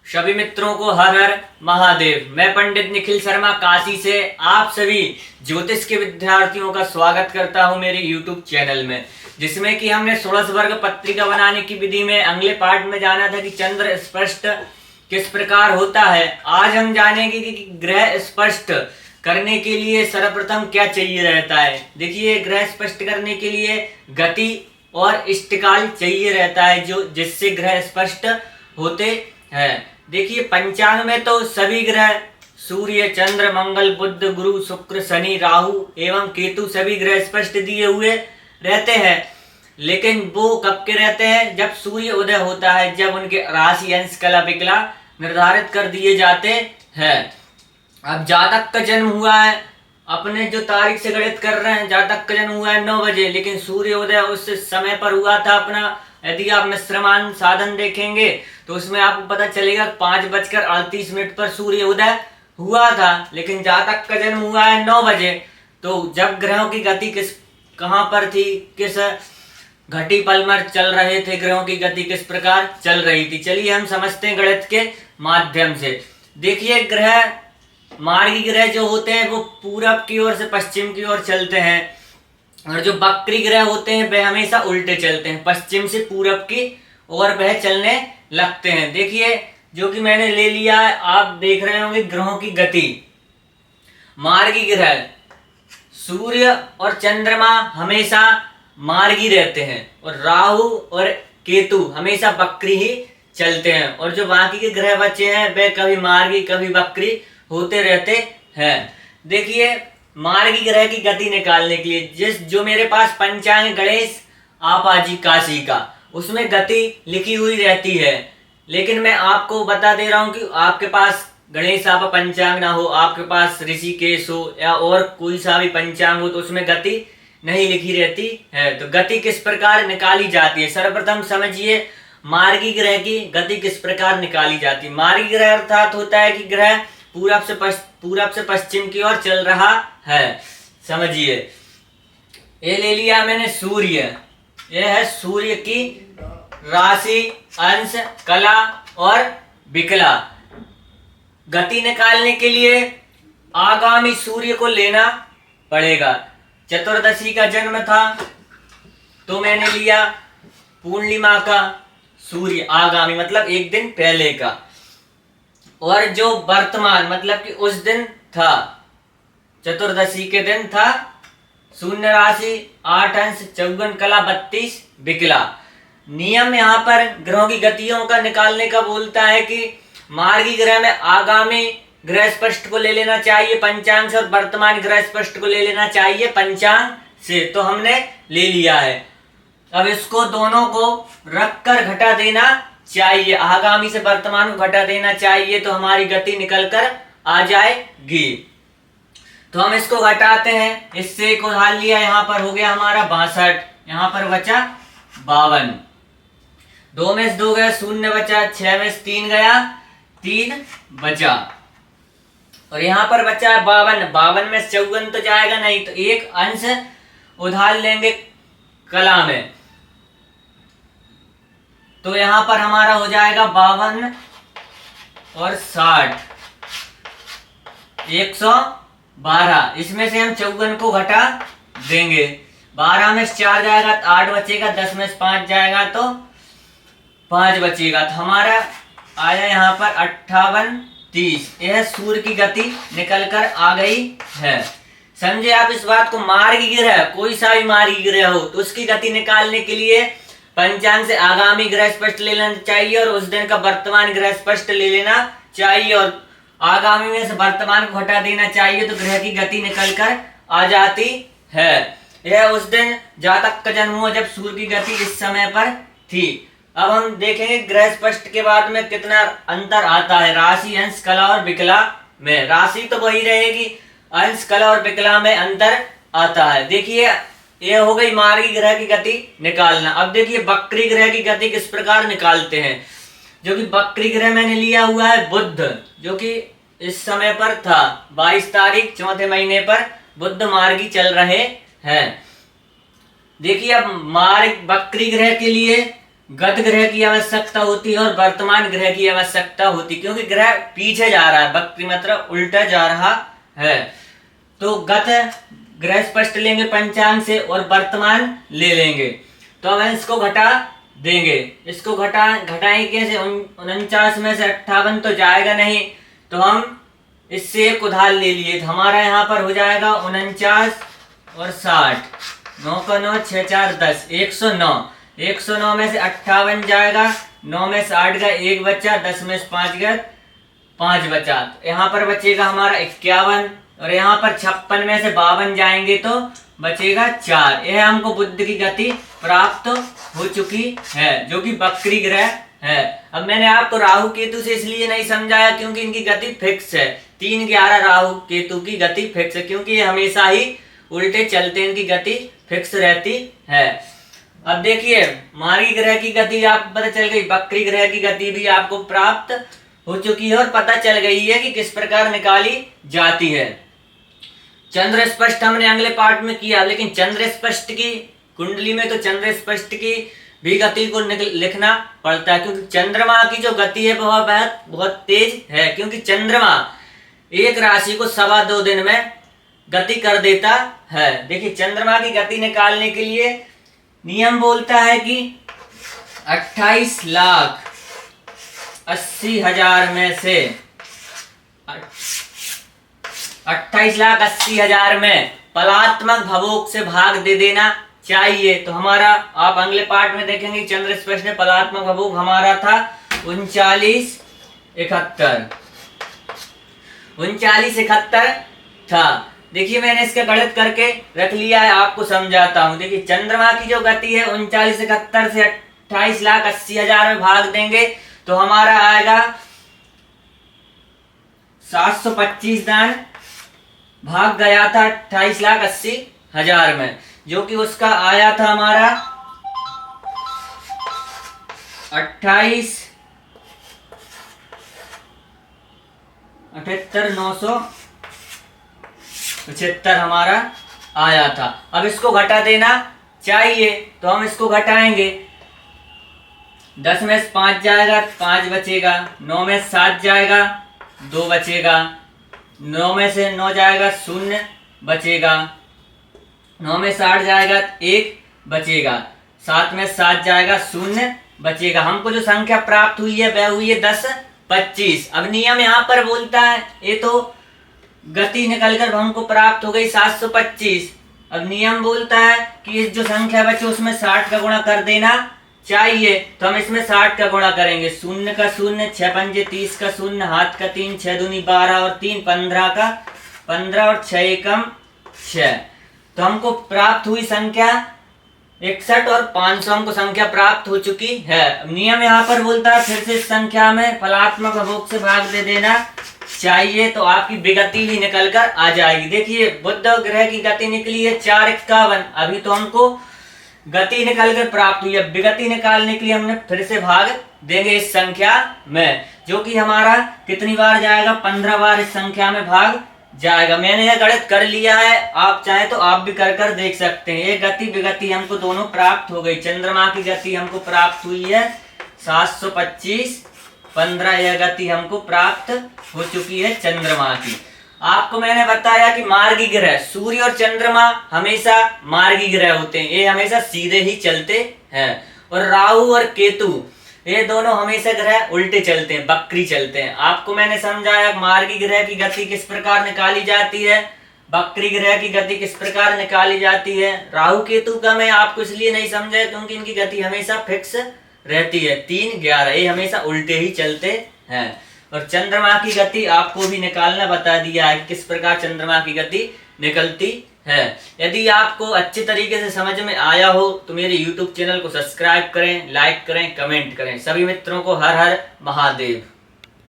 सभी मित्रों को हर हर महादेव। मैं पंडित निखिल शर्मा काशी से आप सभी ज्योतिष के विद्यार्थियों का स्वागत करता हूं मेरे YouTube चैनल में, जिसमें कि हमने षोडश वर्ग पत्रिका बनाने की विधि में अगले पार्ट में जाना था कि चंद्र स्पष्ट किस प्रकार होता है। आज हम जानेंगे कि ग्रह स्पष्ट करने के लिए सर्वप्रथम क्या चाहिए रहता है। देखिए, ग्रह स्पष्ट करने के लिए गति और इष्टकाल चाहिए रहता है, जो जिससे ग्रह स्पष्ट होते हैं। देखिए, पंचांग में तो सभी ग्रह सूर्य, चंद्र, मंगल, बुध, गुरु, शुक्र, शनि, राहु एवं केतु सभी ग्रह स्पष्ट दिए हुए रहते हैं। लेकिन वो कब के रहते हैं? जब सूर्य उदय होता है, जब उनके राशि, अंश, कला, विकला निर्धारित कर दिए जाते हैं। अब जातक का जन्म हुआ है, अपने जो तारीख से गणित कर रहे हैं, जातक का जन्म हुआ है 9 बजे, लेकिन सूर्य उदय उस समय पर हुआ था अपना। यदि आप मिश्रमान साधन देखेंगे तो उसमें आपको पता चलेगा 5:38 पर सूर्य उदय हुआ था, लेकिन जातक का जन्म हुआ है 9 बजे। तो जब ग्रहों की गति कहाँ पर थी, किस घटी पलमर चल रहे थे, ग्रहों की गति किस प्रकार चल रही थी, चलिए हम समझते हैं गणित के माध्यम से। देखिए, मार्गी ग्रह जो होते हैं वो पूरब की ओर से पश्चिम की ओर चलते हैं, और जो वक्री ग्रह होते हैं वह हमेशा उल्टे चलते हैं, पश्चिम से पूरब की ओर वह चलने लगते हैं। देखिए, जो कि मैंने ले लिया है, आप देख रहे होंगे ग्रहों की गति। मार्गी ग्रह सूर्य और चंद्रमा हमेशा मार्गी रहते हैं, और राहु और केतु हमेशा वक्री ही चलते हैं, और जो बाकी के ग्रह बचे हैं वे कभी मार्गी कभी वक्री होते रहते हैं। देखिए, मार्गी ग्रह की गति निकालने के लिए जो मेरे पास पंचांग गणेश आपाजी काशी का, उसमें गति लिखी हुई रहती है। लेकिन मैं आपको बता दे रहा हूं कि आपके पास गणेश आपा पंचांग ना हो, आपके पास ऋषिकेश हो या और कोई सा भी पंचांग हो, तो उसमें गति नहीं लिखी रहती है। तो गति किस प्रकार निकाली जाती है, सर्वप्रथम समझिए मार्गी ग्रह की गति किस प्रकार निकाली जाती है। मार्गी ग्रह अर्थात होता है कि ग्रह पूरब से पश्चिम की ओर चल रहा है। समझिए, ये ले लिया मैंने सूर्य, यह है सूर्य की राशि, अंश, कला और विकला। गति निकालने के लिए आगामी सूर्य को लेना पड़ेगा। चतुर्दशी का जन्म था तो मैंने लिया पूर्णिमा का सूर्य, आगामी मतलब एक दिन पहले का, और जो वर्तमान मतलब कि उस दिन था, चतुर्दशी के दिन था, शून्य राशि, 8 अंश, 54 कला, 32 विकला। नियम यहाँ पर ग्रहों की गतियों का निकालने का बोलता है कि मार्गी ग्रह में आगामी ग्रह स्पष्ट को ले लेना चाहिए पंचांग से, और वर्तमान ग्रह स्पष्ट को ले लेना चाहिए पंचांग से। तो हमने ले लिया है। अब इसको दोनों को रखकर घटा देना चाहिए, आगामी से वर्तमान को घटा देना चाहिए, तो हमारी गति निकल कर आ जाएगी। तो हम इसको घटाते हैं, इससे को हाल लिया, यहाँ पर हो गया हमारा 62, यहाँ पर बचा 52, 2 में से 2 गया, 0 बचा, 6 में से 3 गया, 3 बचा, और यहाँ पर बचा है 52, 52 में 54 तो जाएगा नहीं, तो एक अंश उधार लेंगे कला में, तो यहाँ पर हमारा हो जाएगा 52 और 60, 112। इसमें से हम 54 को घटा देंगे, 12 में से 4 जाएगा तो 8 बचेगा, 10 में से 5 जाएगा तो 5 बचेगा, तो हमारा आया यहाँ पर 58, 30। यह सूर्य की गति निकल कर आ गई है। समझे आप इस बात को। मार्गी ग्रह, कोई सा भी मार्गी ग्रह हो, तो उसकी गति निकालने के लिए पंचांग से आगामी ग्रह स्पष्ट ले लेना चाहिए, और उस दिन का वर्तमान ग्रह स्पष्ट ले लेना चाहिए, और आगामी में से वर्तमान को हटा देना चाहिए, तो ग्रह की गति निकल कर आ जाती है। यह उस दिन जातक का जन्म हुआ जब सूर्य की गति इस समय पर थी। अब हम देखेंगे ग्रह स्पष्ट के बाद में कितना अंतर आता है राशि, अंश, कला और विकला में। राशि तो वही रहेगी, अंश, कला और विकला में अंतर आता है। देखिए, यह हो गई मार्गी ग्रह की गति निकालना। अब देखिए वक्री ग्रह की गति किस प्रकार निकालते हैं। जो कि वक्री ग्रह मैंने लिया हुआ है बुध, जो कि इस समय पर था 22 तारीख 4थे महीने पर बुध मार्गी चल रहे हैं। देखिए, अब वक्री ग्रह के लिए गत ग्रह की आवश्यकता होती है और वर्तमान ग्रह की आवश्यकता होती है, क्योंकि ग्रह पीछे जा रहा है, वक्री मतलब उल्टा जा रहा है। तो गत ग्रह स्पष्ट लेंगे पंचांग से और वर्तमान ले लेंगे। तो अब इसको घटा देंगे, इसको घटाएंगे कैसे? 49 में से 58 तो जाएगा नहीं, तो हम इससे एक उधार ले लिए, तो हमारा यहाँ पर हो जाएगा 49 और 60, 9 का 9, 6 4 10, 109। 109 में से 58 जाएगा, 9 में से 8 गया, 1 बचा, 10 में से 5 गया, 5 बचा। तो यहाँ पर बचेगा हमारा 51, और यहाँ पर 56 में से 52 जाएंगे तो बचेगा 4। यह हमको बुध की गति प्राप्त हो चुकी है, जो कि वक्री ग्रह है। अब मैंने आपको राहु केतु से इसलिए नहीं समझाया क्योंकि इनकी गति फिक्स है। 3-11 राहु केतु की गति फिक्स है, क्योंकि ये हमेशा ही उल्टे चलते हैं, इनकी गति फिक्स रहती है। अब देखिए, मार्गी ग्रह की गति आपको पता चल गई, वक्री ग्रह की गति भी आपको प्राप्त हो चुकी है और पता चल गई है कि किस प्रकार निकाली जाती है। चंद्र स्पष्ट हमने अगले पार्ट में किया, लेकिन चंद्र स्पष्ट की कुंडली में तो चंद्र स्पष्ट की भी गति को लिखना पड़ता है, क्योंकि चंद्रमा की जो गति है वह बहुत तेज है, क्योंकि चंद्रमा एक राशि को 2.25 दिन में गति कर देता है। देखिए, चंद्रमा की गति निकालने के लिए नियम बोलता है कि 28,80,000 में से 28,80,000 में पलात्मक भवोग से भाग दे देना चाहिए। तो हमारा आप अगले पार्ट में देखेंगे, चंद्र स्पष्ट में पलात्मक भवोग हमारा था 39,71 था। देखिए, मैंने इसका गणित करके रख लिया है, आपको समझाता हूं। देखिए, चंद्रमा की जो गति है 39,71 से 28,80,000 में भाग देंगे तो हमारा आएगा 725 दान भाग गया था 28,80,000 में, जो कि उसका आया था हमारा 78,975 हमारा आया था। अब इसको घटा देना चाहिए, तो हम इसको घटाएंगे। 10 में से 5 जाएगा, 5 बचेगा, 9 में से 7 जाएगा, 2 बचेगा, 9 में से 9 जाएगा, 0 बचेगा, 9 में से 8 जाएगा, 1 बचेगा, 7 में 7 जाएगा, 0 बचेगा। हमको जो संख्या प्राप्त हुई है वह हुई है 10,25। अब नियम यहाँ पर बोलता है, ये तो गति निकलकर हमको प्राप्त हो गई 725। अब नियम बोलता है कि इस जो संख्या बचे उसमें 60 का गुणा कर देना चाहिए, तो हम इसमें 60 का गुणा करेंगे। 0 का 0, 6 पंजे 30 का 0, हाथ का 3, 6 दूनी 12 और 3 15 का 15 और 6 एकम 6। तो हमको प्राप्त हुई संख्या 61 और 500 हमको संख्या प्राप्त हो चुकी है। नियम यहाँ पर बोलता है फिर से इस संख्या में फलात्मक भोग से भाग दे देना चाहिए, तो आपकी विगति भी निकल कर आ जाएगी। देखिए, बुध ग्रह की गति निकली है 451। अभी तो हमको गति निकल कर प्राप्त हुई है, विगति निकालने के लिए हमने फिर से भाग देंगे इस संख्या में, जो कि हमारा कितनी बार जाएगा? 15 बार इस संख्या में भाग जाएगा। मैंने यह गणित कर लिया है, आप चाहें तो आप भी कर देख सकते हैं। ये गति विगति हमको दोनों प्राप्त हो गई। चंद्रमा की गति हमको प्राप्त हुई है 725, 15 यह गति हमको प्राप्त हो चुकी है चंद्रमा की। आपको मैंने बताया कि मार्गी ग्रह सूर्य और चंद्रमा हमेशा मार्गी ग्रह होते हैं, ये हमेशा सीधे ही चलते हैं, और राहु और केतु ये दोनों हमेशा ग्रह उल्टे चलते हैं, वक्री चलते हैं। आपको मैंने समझाया मार्गी ग्रह की गति किस प्रकार निकाली जाती है, वक्री ग्रह की गति किस प्रकार निकाली जाती है। राहु केतु का मैं आपको इसलिए नहीं समझाया क्योंकि इनकी गति हमेशा फिक्स रहती है, 3-11, ये हमेशा उल्टे ही चलते हैं। और चंद्रमा की गति आपको भी निकालना बता दिया है कि किस प्रकार चंद्रमा की गति निकलती है। यदि आपको अच्छे तरीके से समझ में आया हो तो मेरे YouTube चैनल को सब्सक्राइब करें, लाइक करें, कमेंट करें। सभी मित्रों को हर हर महादेव।